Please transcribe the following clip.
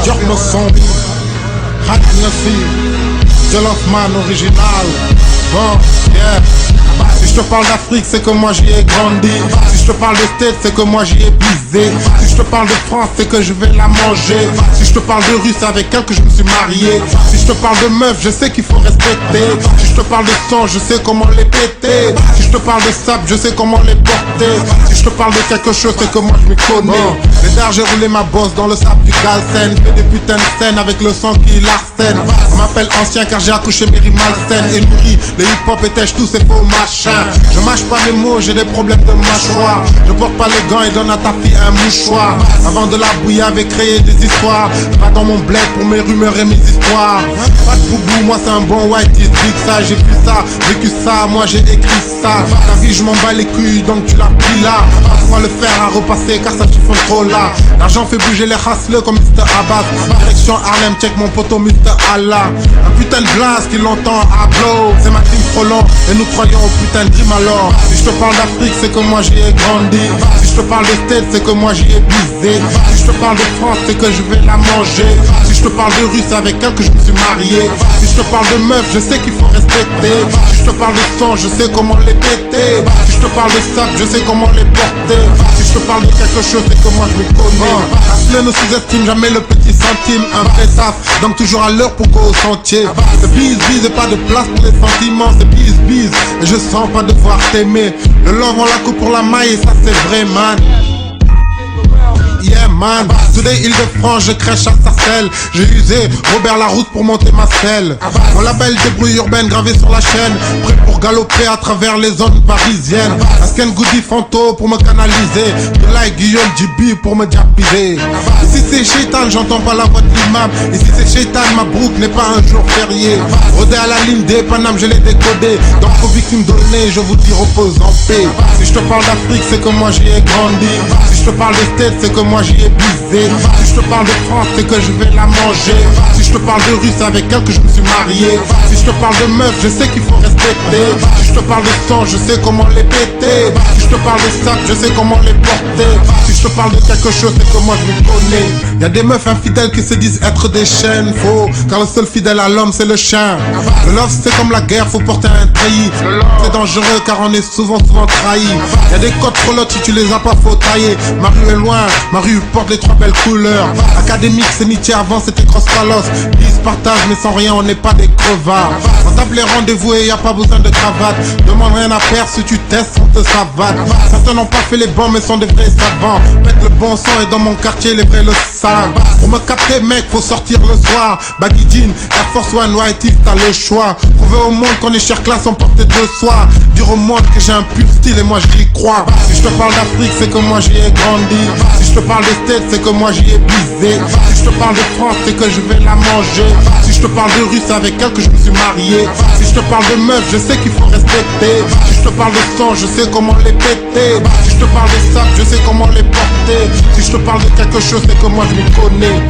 jox ma son bi xaj na si Jolof Man original. Bon, yeah. Si je te parle d'Afrique, c'est que moi j'y ai grandi. Si je te parle de States, c'est que moi j'y ai pisé. Si je te parle de France, c'est que je vais la manger. Si je te parle de Russe, avec elle que je me suis marié. Si je te parle de meuf, je sais qu'il faut respecter. Si je te parle de sang, je sais comment les péter. Si je te parle de sable, je sais comment les porter. Si je te parle de quelque chose, c'est que moi je m'y connais. Les dards, j'ai roulé ma bosse dans le sable du Galsen. Fais des putains de scènes avec le sang qui l'arsène. On m'appelle ancien car j'ai accouché Mary Malsen. Et nourri, les hip-hop étèches, tous ces faux machins. Je mâche pas mes mots, j'ai des problèmes de mâchoire. Je porte pas les gants et donne à ta fille un mouchoir. Avant de la bouiller avec créer des histoires. Pas dans mon bled pour mes rumeurs et mes histoires. Pas de boubou, moi c'est un bon white is big ça. J'ai vu ça, vécu ça, moi j'ai écrit ça. Ta vie je m'en bats les couilles donc tu l'as pris là. Pas le faire à repasser car ça chiffonne trop là. L'argent fait bouger les hustlers comme Mr. Abbas. Direction Harlem, check mon poteau Mr. Allah. Un putain de glace qui l'entend à blow. C'est ma team trop long et nous croyons au putain de dream alors. Si je te parle d'Afrique c'est que moi j'y ai grandi. Si je te parle de States c'est que moi j'y ai pisé. Si je te parle de France c'est que je vais la manger. Si je te parle de Russe avec elle que je me suis marié. Si je te parle de meuf je sais qu'il faut respecter. Si je te parle de sang je sais comment les péter. Si je te parle de sable je sais comment les porter. Si je te parle de quelque chose c'est que moi je me connais. Hustler ne sous-estime jamais le petit centime. Un vrai saf donc toujours à l'heure pour go au sentier. C'est bise et pas de place pour les sentiments. C'est bise et je sens pas devoir t'aimer. Le love on la coupe pour la maille et ça c'est vrai man. Yeah man, today Île-de-France, je crèche à Sarcelles. J'ai usé Robert Larousse pour monter ma selle. Mon label débrouille urbaine gravé sur la chaîne. Prêt pour galoper à travers les zones parisiennes. Asken Goody Fanto pour me canaliser. De là Guillaume GB pour me diapiser. Ici c'est Shaitan, j'entends pas la voix de l'imam. Ici c'est Shaitan, ma brouk n'est pas un jour férié. Rodé à la ligne des Paname, je l'ai décodé. Donc aux victimes données, je vous dis repose en paix. Si je te parle d'Afrique, c'est que moi j'y ai grandi. Si je te parle des States, c'est que moi j'y ai pisé. Si je te parle de France c'est que je vais la manger. Si je te parle de Russe avec elle que je me suis marié. Si je te parle de meuf je sais qu'il faut respecter. Si je te parle de sang je sais comment les péter. Si je te parle de sac je sais comment les porter. Si je te parle de quelque chose c'est que moi je me connais. Y'a des meufs infidèles qui se disent être des chaînes. Faux, car le seul fidèle à l'homme c'est le chien. Le love c'est comme la guerre, faut porter un treillis. C'est dangereux car on est souvent trahi. Y'a des codes frolottes, si tu les as pas faut tailler. Ma rue est loin, ma rue porte les trois belles couleurs. Académique c'est Nietzsche, avant c'était Cross-Palos. 10 partage mais sans rien on n'est pas des crevards. On tape les rendez-vous et y a pas besoin de cravate. Demande rien à faire, si tu testes on te savate. Certains n'ont pas fait les bons mais sont des vrais savants. Mettre le bon son et dans mon quartier les vrais le savent. Pour me capter mec faut sortir le soir. Baggy jean, Air Force One, White If, t'as le choix. Prouver au monde qu'on est cher classe, on porte de soi. Dire au monde que j'ai un pur style et moi j'y crois. Si je te parle d'Afrique c'est que moi j'y ai grandi. Si je te parle des States c'est que moi j'y ai pisé. Si je te parle de France c'est que je vais la manger. Si je te parle de Russe avec elle que je me suis marié. Si je te parle de meuf je sais qu'il faut respecter. Si je te parle de sang je sais comment les péter. Si je te parle de sable je sais comment les porter. Si je te parle de quelque chose c'est que moi je m'y connais.